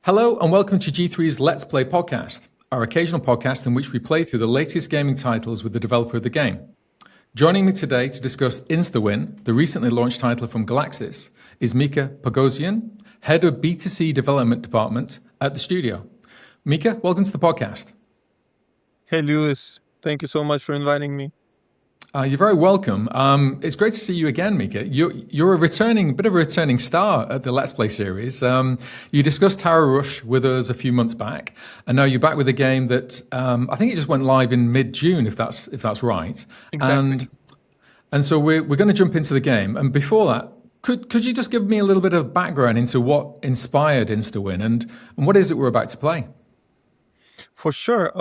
Hello and welcome to G3's Let's Play podcast, our occasional podcast in which we play through the latest gaming titles with the developer of the game. Joining me today to discuss Instawin, the recently launched title from Galaxsys, is Mika Pogosian, Head of B2C Development Department at the studio. Mika, welcome to the podcast. Hey, Lewis. Thank you so much for inviting me. You're very welcome. It's great to see you again, Mika. You're a bit of a returning star at the Let's Play series. You discussed Tower Rush with us a few months back, and now you're back with a game that I think it just went live in mid-June, if that's right. Exactly. And so we're going to jump into the game. And before that, could you just give me a little bit of background into what inspired Instawin and what is it we're about to play? For sure.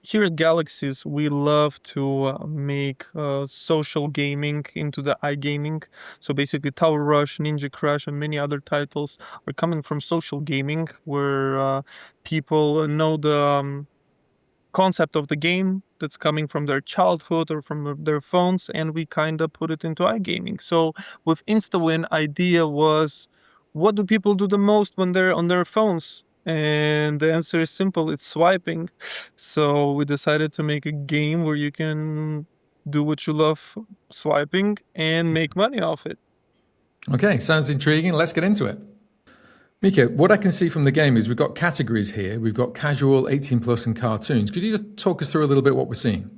Here at Galaxsys, we love to make social gaming into the iGaming. So basically, Tower Rush, Ninja Crush, and many other titles are coming from social gaming, where people know the concept of the game that's coming from their childhood or from their phones, and we kind of put it into iGaming. So with Instawin, idea was, what do people do the most when they're on their phones? And the answer is simple, it's swiping. So we decided to make a game where you can do what you love, swiping, and make money off it. Okay, sounds intriguing. Let's get into it. Mika, what I can see from the game is we've got categories here. We've got casual, 18 plus, and cartoons. Could you just talk us through a little bit what we're seeing?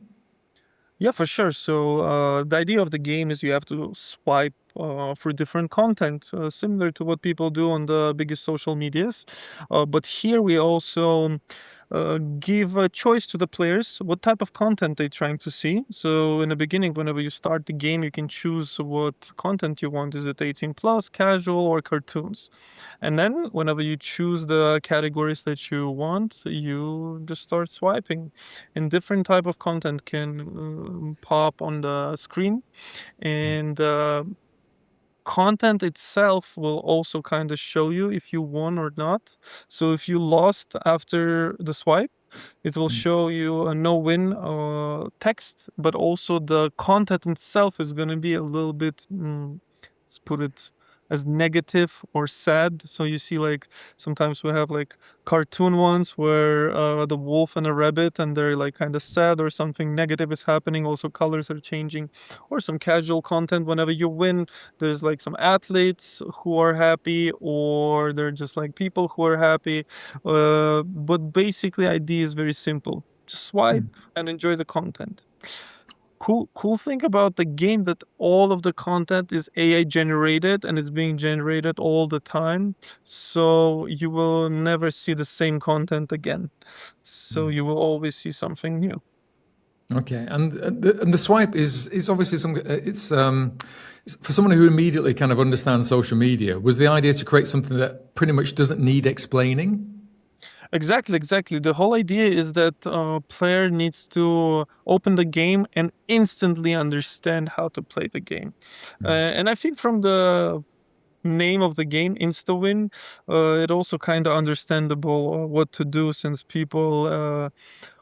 Yeah, for sure. So the idea of the game is you have to swipe for different content, similar to what people do on the biggest social medias. But here we also give a choice to the players what type of content they're trying to see. So in the beginning, whenever you start the game, you can choose what content you want. Is it 18 plus, casual, or cartoons? And then whenever you choose the categories that you want, you just start swiping. And different type of content can pop on the screen. And content itself will also kind of show you if you won or not. So if you lost after the swipe, it will show you a no-win text, but also the content itself is going to be a little bit, let's put it as negative or sad. So you see, like, sometimes we have like cartoon ones where the wolf and a rabbit, and they're like kind of sad or something negative is happening. Also colors are changing. Or some casual content, whenever you win, there's like some athletes who are happy, or they're just like people who are happy. But basically idea is very simple. Just swipe and enjoy the content. Cool thing about the game that all of the content is AI generated, and it's being generated all the time. So you will never see the same content again. So you will always see something new. Okay, and the swipe is obviously it's for someone who immediately kind of understands social media. Was the idea to create something that pretty much doesn't need explaining? Exactly. The whole idea is that player needs to open the game and instantly understand how to play the game. And I think from the name of the game, Instawin, it also kind of understandable what to do, since people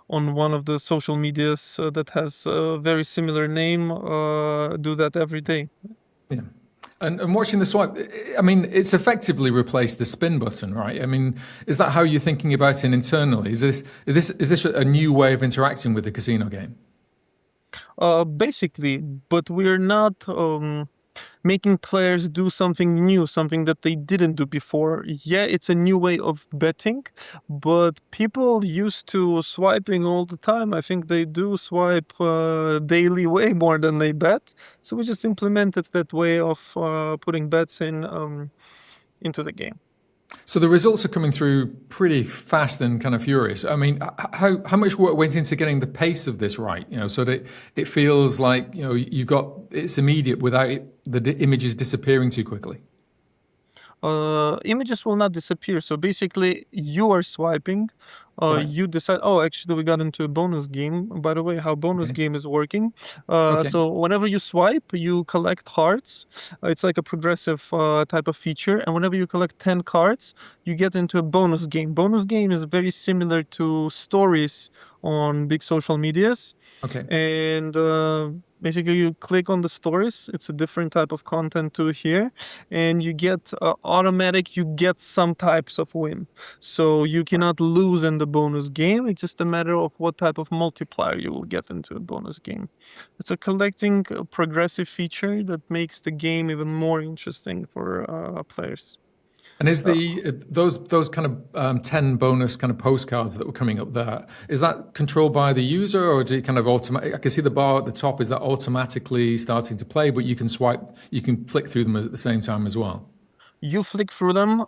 on one of the social medias that has a very similar name do that every day. Yeah. And watching the swipe, I mean, it's effectively replaced the spin button, right? I mean, is that how you're thinking about it internally? Is this a new way of interacting with the casino game? Basically, but we're not making players do something new, something that they didn't do before. Yeah, it's a new way of betting, but people used to swiping all the time. I think they do swipe daily way more than they bet. So we just implemented that way of putting bets into the game. So the results are coming through pretty fast and kind of furious. I mean, how much work went into getting the pace of this right? You know, so that it feels like it's immediate without the images disappearing too quickly. Images will not disappear. So basically, you are swiping. Right. You decide, oh, actually, we got into a bonus game. By the way, how bonus game is working. Okay. So whenever you swipe, you collect hearts. It's like a progressive type of feature. And whenever you collect 10 cards, you get into a bonus game. Bonus game is very similar to stories on big social medias. Okay. And basically you click on the stories. It's a different type of content to here, and you get automatic, you get some types of win. So you cannot lose in the bonus game. It's just a matter of what type of multiplier you will get into a bonus game. It's a collecting progressive feature that makes the game even more interesting for players. And is those kind of 10 bonus kind of postcards that were coming up there, is that controlled by the user, or do you kind of automatic? I can see the bar at the top. Is that automatically starting to play, but you can flick through them at the same time as well? You flick through them,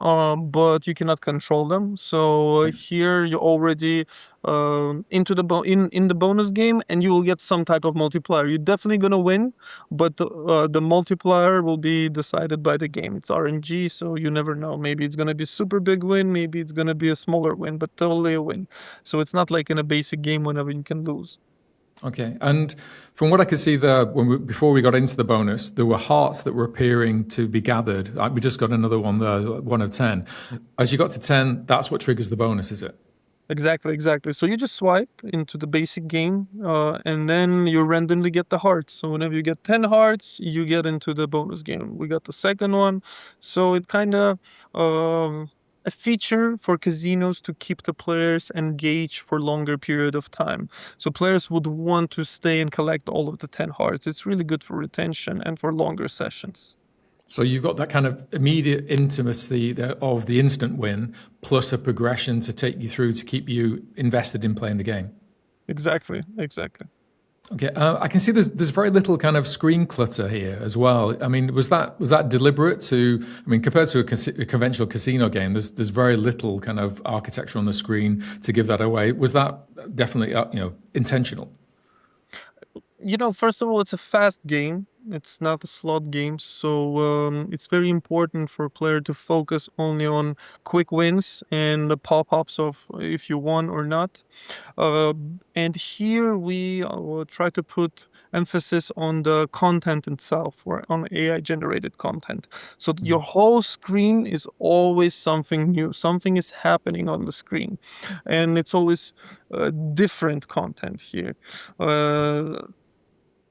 but you cannot control them. So here you already into in the bonus game, and you will get some type of multiplier. You're definitely gonna win, but the multiplier will be decided by the game. It's RNG, so you never know. Maybe it's gonna be super big win, maybe it's gonna be a smaller win, but totally a win. So it's not like in a basic game whenever you can lose. Okay, and from what I could see there, before we got into the bonus, there were hearts that were appearing to be gathered. We just got another one there, 1 of 10. As you got to 10, that's what triggers the bonus, is it? Exactly. So you just swipe into the basic game, and then you randomly get the hearts. So whenever you get 10 hearts, you get into the bonus game. We got the second one. So it kind of a feature for casinos to keep the players engaged for longer period of time. So players would want to stay and collect all of the 10 hearts. It's really good for retention and for longer sessions. So you've got that kind of immediate intimacy of the instant win, plus a progression to take you through to keep you invested in playing the game. Exactly. Okay, I can see there's very little kind of screen clutter here as well. I mean, was that deliberate to? I mean, compared to a conventional casino game, there's very little kind of architecture on the screen to give that away. Was that definitely intentional? First of all, it's a fast game. It's not a slot game, so it's very important for a player to focus only on quick wins and the pop-ups of if you won or not. And here we try to put emphasis on the content itself, or on AI-generated content. So your whole screen is always something new. Something is happening on the screen, and it's always different content here.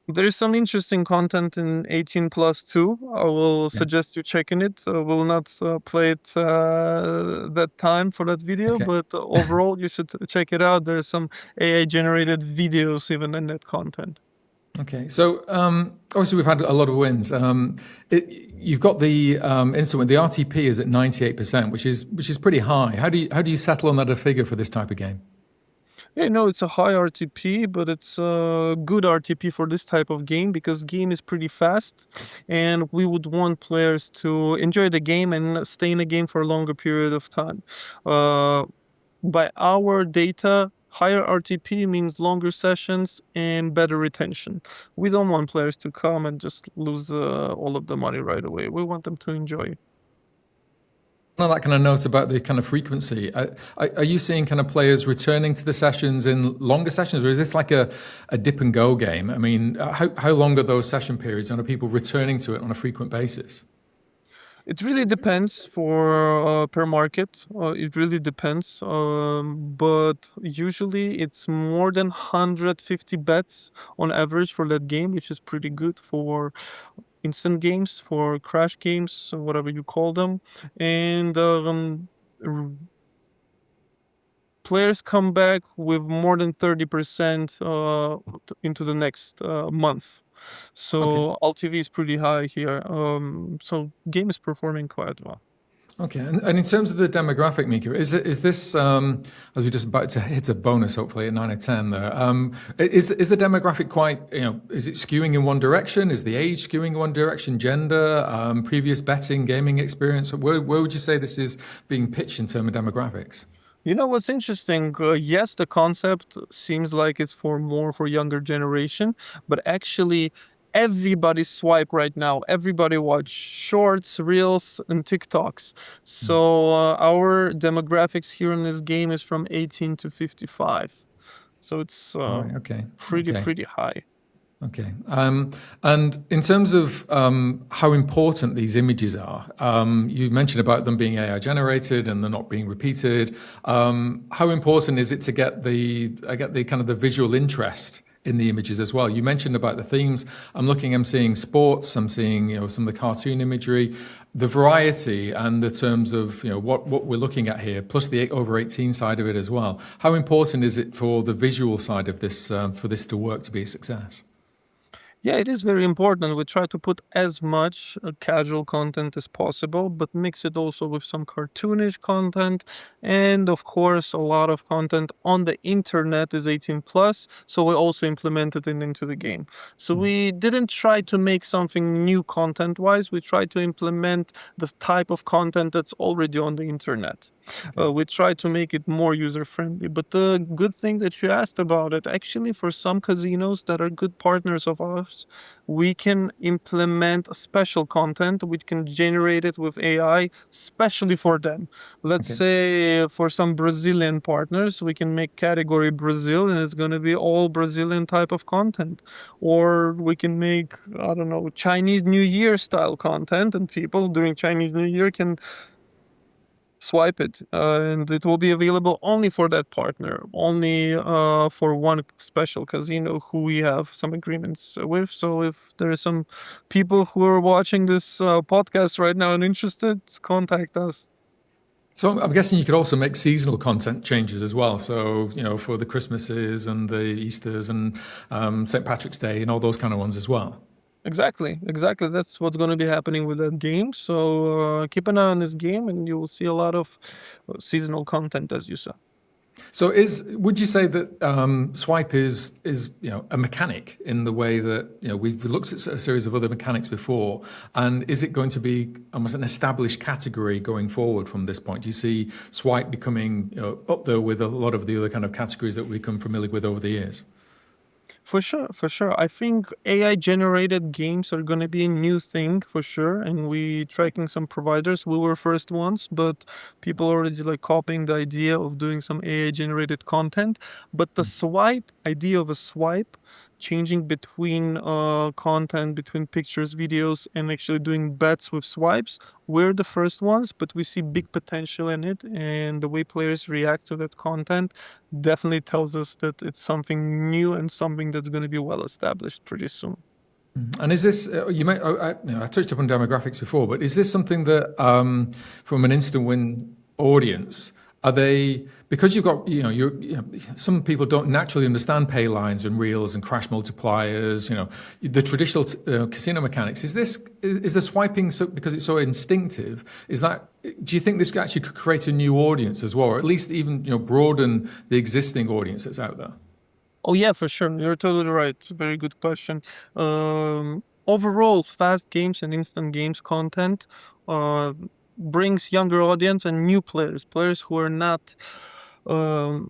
There is some interesting content in 18 plus 2. I will suggest you checking it. I will not play it that time for that video, Okay. but overall you should check it out. There are some AI generated videos even in that content. Okay, so obviously we've had a lot of wins. You've got the Instawin. The RTP is at 98%, which is pretty high. How do you settle on that figure for this type of game? Yeah, no, it's a high RTP, but it's a good RTP for this type of game because game is pretty fast, and we would want players to enjoy the game and stay in the game for a longer period of time. By our data, higher RTP means longer sessions and better retention. We don't want players to come and just lose all of the money right away. We want them to enjoy. On that kind of note about the kind of frequency, are you seeing kind of players returning to the sessions in longer sessions, or is this like a dip and go game? I mean, how long are those session periods, and are people returning to it on a frequent basis? It really depends for per market. It really depends, but usually it's more than 150 bets on average for that game, which is pretty good for instant games, for crash games, whatever you call them, and players come back with more than 30% into the next month. Okay. So LTV is pretty high here. So game is performing quite well. Okay, and in terms of the demographic, Mika, is this as we're just about to hit a bonus, hopefully at 9 or 10 there? Is the demographic quite, is it skewing in one direction? Is the age skewing in one direction? Gender, previous betting, gaming experience? Where would you say this is being pitched in terms of demographics? You know what's interesting? Yes, the concept seems like it's for younger generation, but actually everybody swipe right now. Everybody watch shorts, reels, and TikToks. So our demographics here in this game is from 18 to 55. So it's All right. Okay. pretty Okay. pretty high. Okay. And in terms of how important these images are, you mentioned about them being AI generated and they're not being repeated. How important is it to get the kind of the visual interest in the images as well? You mentioned about the themes. I'm seeing sports, I'm seeing, some of the cartoon imagery, the variety and the terms of, what we're looking at here, plus the over 18 side of it as well. How important is it for the visual side of this, for this to work to be a success? Yeah, it is very important. We try to put as much casual content as possible, but mix it also with some cartoonish content. And of course, a lot of content on the internet is 18 plus, so we also implemented it into the game. So we didn't try to make something new content wise, we tried to implement the type of content that's already on the internet. We try to make it more user friendly. But the good thing that you asked about it, actually, for some casinos that are good partners of ours, we can implement special content. We can generate it with AI, especially for them. Let's Okay. say for some Brazilian partners, we can make category Brazil, and it's going to be all Brazilian type of content. Or we can make, I don't know, Chinese New Year style content, and people during Chinese New Year can swipe it, and it will be available only for that partner, only for one special casino who we have some agreements with. So if there are some people who are watching this podcast right now and interested, contact us. So I'm guessing you could also make seasonal content changes as well. So, for the Christmases and the Easters and St. Patrick's Day and all those kind of ones as well. Exactly. That's what's going to be happening with that game. So keep an eye on this game, and you will see a lot of seasonal content, as you said. So would you say that Swipe is a mechanic in the way that we've looked at a series of other mechanics before, and is it going to be almost an established category going forward from this point? Do you see Swipe becoming up there with a lot of the other kind of categories that we've become familiar with over the years? For sure, for sure. I think AI generated games are gonna be a new thing for sure, and we tracking some providers. We were first ones, but people already like copying the idea of doing some AI generated content. But the swipe idea of a swipe, changing between content, between pictures, videos, and actually doing bets with swipes. We're the first ones, but we see big potential in it, and the way players react to that content definitely tells us that it's something new and something that's going to be well established pretty soon. And is this I touched upon demographics before, but is this something that from an Instawin audience are they, because you've got some people don't naturally understand pay lines and reels and crash multipliers, the traditional casino mechanics. Is the swiping because it's so instinctive? Do you think this actually could create a new audience as well, or at least even broaden the existing audience that's out there? Oh yeah, for sure. You're totally right. Very good question. Overall, fast games and instant games content brings younger audience and new players who are not um,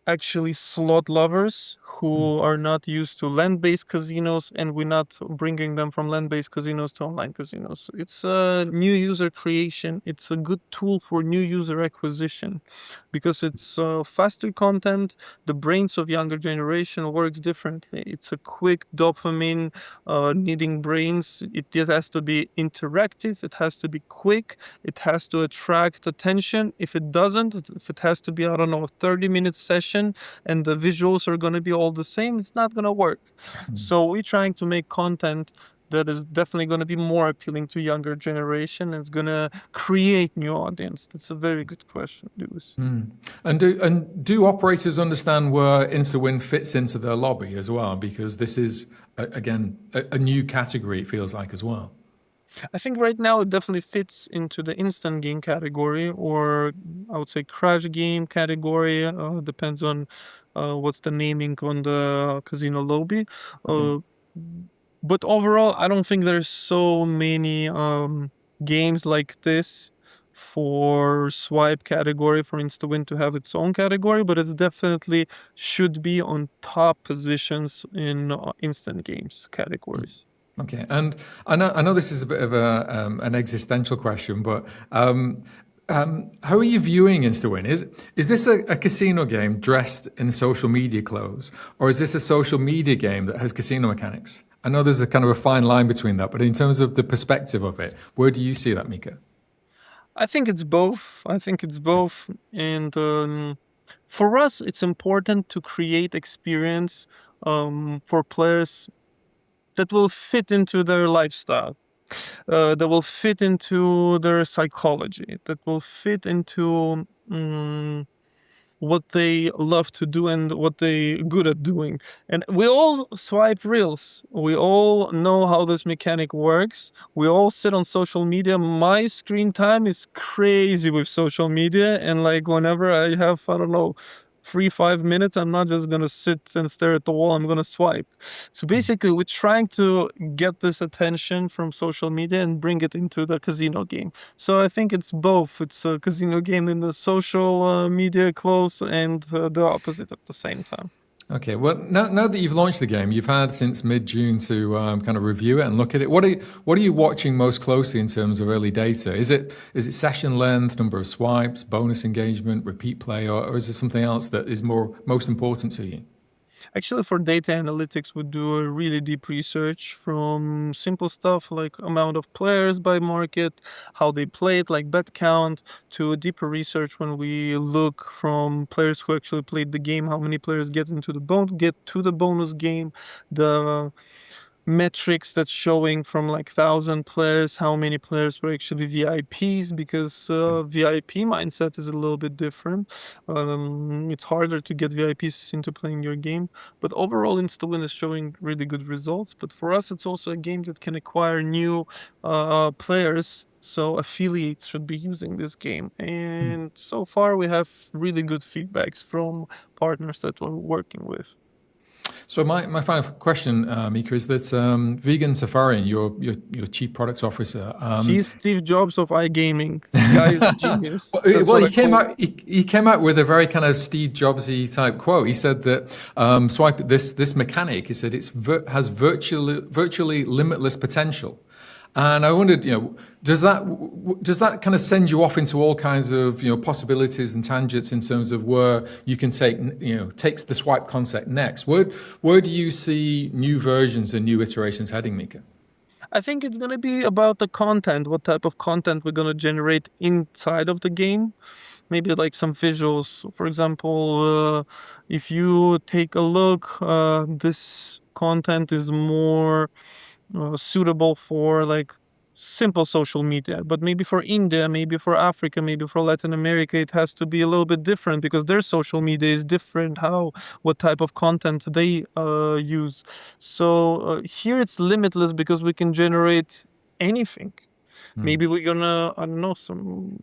actually slot lovers, who are not used to land-based casinos, and we're not bringing them from land-based casinos to online casinos. It's a new user creation. It's a good tool for new user acquisition because it's faster content. The brains of younger generation works differently. It's a quick dopamine needing brains. It has to be interactive. It has to be quick. It has to attract attention. If it doesn't, if it has to be, I don't know, a 30-minute session and the visuals are going to be all the same, it's not going to work. So we're trying to make content that is definitely going to be more appealing to younger generation, and it's going to create new audience. That's a very good question, Lewis. And do operators understand where Instawin fits into their lobby as well? Because this is again a new category, it feels like, as well. I think right now it definitely fits into the instant game category, or I would say crash game category. Depends on what's the naming on the casino lobby. Okay. But overall, I don't think there's so many games like this for swipe category for Instawin to have its own category, but it's definitely should be on top positions in instant games categories. Okay, and I know this is a bit of an existential question, but How are you viewing Instawin? Is this a casino game dressed in social media clothes, or is this a social media game that has casino mechanics? I know there's a kind of a fine line between that, but in terms of the perspective of it, where do you see that, Mika? I think it's both. I think it's both. And for us, it's important to create experience for players that will fit into their lifestyle, that will fit into their psychology, that will fit into what they love to do and what they good at doing. And we all swipe reels. We all know how this mechanic works. We all sit on social media. My screen time is crazy with social media, and like whenever I have, I don't know, 3 5 minutes, I'm not just gonna sit and stare at the wall, I'm gonna swipe. So basically we're trying to get this attention from social media and bring it into the casino game. So I think it's both. It's a casino game in the social media clothes, and the opposite at the same time. Okay, well, now that you've launched the game, you've had since mid-June to kind of review it and look at it. What are you watching most closely in terms of early data? Is it session length, number of swipes, bonus engagement, repeat play, or is there something else that is most important to you? Actually, for data analytics, we do a really deep research from simple stuff like amount of players by market, how they played, like bet count, to a deeper research when we look from players who actually played the game, how many players get to the bonus game, the metrics that's showing from like 1,000 players, how many players were actually VIPs, because VIP mindset is a little bit different. It's harder to get VIPs into playing your game, but overall Instawin is showing really good results. But for us, it's also a game that can acquire new players. So affiliates should be using this game. And so far we have really good feedbacks from partners that we're working with. So my final question, Mika, is that Vegan Safarian, your chief products officer. He's Steve Jobs of iGaming. Guy is a genius. That's Well, what I he came call out. He came out with a very kind of Steve Jobsy type quote. He said that swipe this mechanic. He said has virtually limitless potential. And I wondered, does that kind of send you off into all kinds of possibilities and tangents in terms of where you can takes the swipe concept next? Where do you see new versions and new iterations heading, Mika? I think it's going to be about the content, what type of content we're going to generate inside of the game. Maybe like some visuals. For example, if you take a look, this content is more suitable for like simple social media, but maybe for India, maybe for Africa, maybe for Latin America, it has to be a little bit different because their social media is different, what type of content they use. So here it's limitless because we can generate anything. Maybe we're gonna, I don't know, some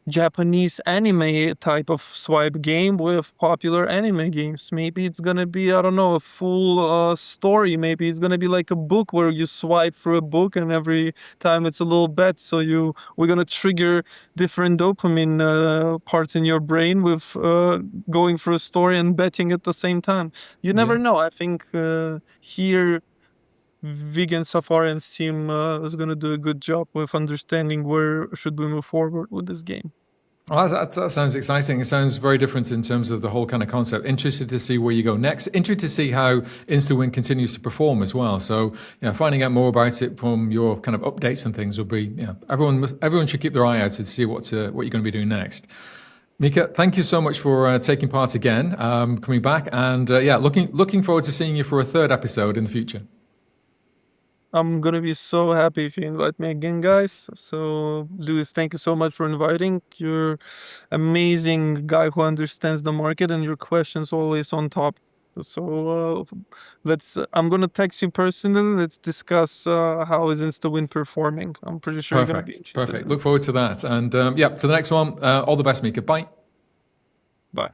Japanese anime type of swipe game with popular anime games. Maybe it's gonna be, I don't know, a full story. Maybe it's gonna be like a book where you swipe through a book and every time it's a little bet. So we're gonna trigger different dopamine parts in your brain with going through a story and betting at the same time. You never Yeah. know. I think here Vegan Safarian's team is going to do a good job with understanding where should we move forward with this game. Well, that sounds exciting. It sounds very different in terms of the whole kind of concept. Interested to see where you go next. Interested to see how Instawin continues to perform as well. So, finding out more about it from your kind of updates and things will be, everyone should keep their eye out to see what you're going to be doing next. Mika, thank you so much for taking part again, coming back, and looking forward to seeing you for a third episode in the future. I'm gonna be so happy if you invite me again, guys. So, Luis, thank you so much for inviting. You're amazing guy who understands the market, and your questions always on top. So I'm gonna text you personally. Let's discuss how is Instawin performing. I'm pretty sure you're gonna be interested. Perfect. Look forward to that. And to the next one. All the best, Mika. Bye. Bye.